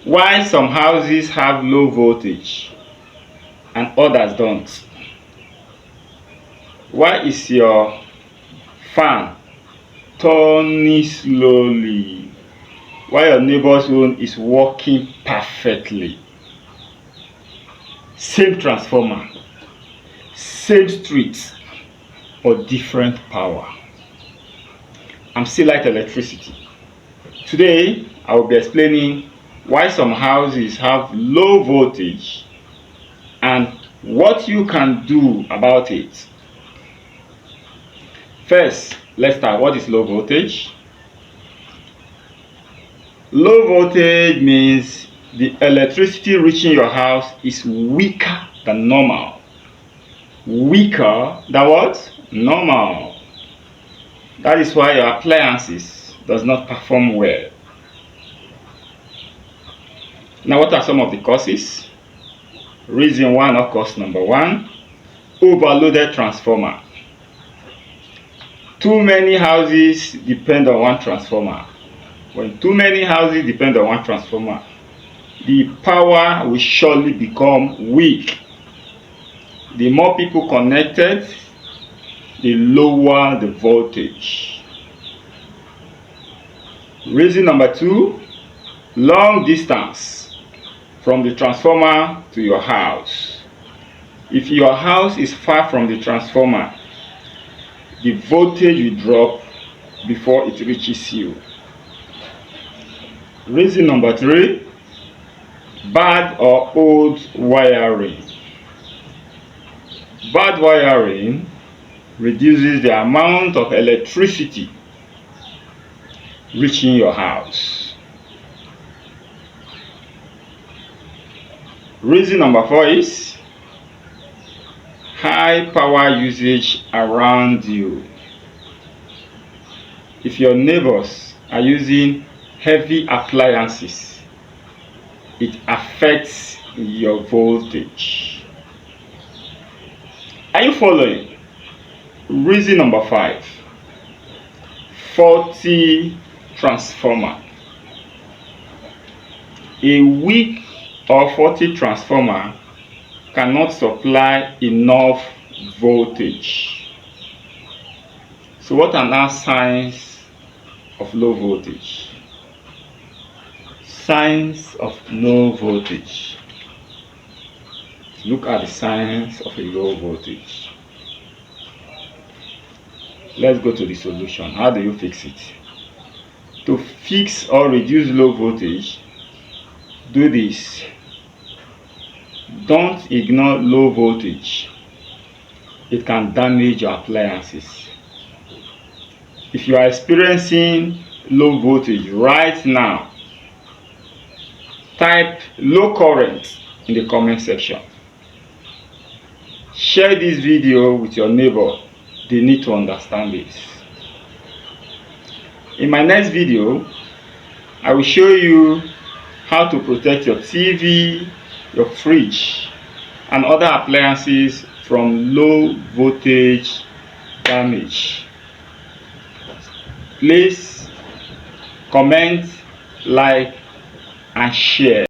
Why some houses have low voltage and others don't? Why is your fan turning slowly while your neighbor's own is working perfectly? Same transformer, same street, but different power. I'm still like electricity. Today, I will be explaining why some houses have low voltage and what you can do about it. First, let's start. What is low voltage? Low voltage means the electricity reaching your house is weaker than normal. Weaker than what? Normal. That is why your appliances does not perform well. Now, what are some of the causes? Reason one, or cause number one, overloaded transformer. Too many houses depend on one transformer. When too many houses depend on one transformer, the power will surely become weak. The more people connected, the lower the voltage. Reason number two, long distance from the transformer to your house. If your house is far from the transformer, the voltage will drop before it reaches you. Reason number three, bad or old wiring. Bad wiring reduces the amount of electricity reaching your house. Reason number four is high power usage around you. If your neighbors are using heavy appliances, it affects your voltage. Are you following? Reason number five, faulty transformer. A weak or faulty transformer cannot supply enough voltage. So what are now signs of low voltage? Signs of low voltage. Look at the signs of a low voltage. Let's go to the solution. How do you fix it? To fix or reduce low voltage, do this. Don't ignore low voltage. It can damage your appliances. If you are experiencing low voltage right now, type low current in the comment section. Share this video with your neighbor. They need to understand this. In my next video, I will show you how to protect your TV, your fridge, and other appliances from low voltage damage. Please comment, like, and share.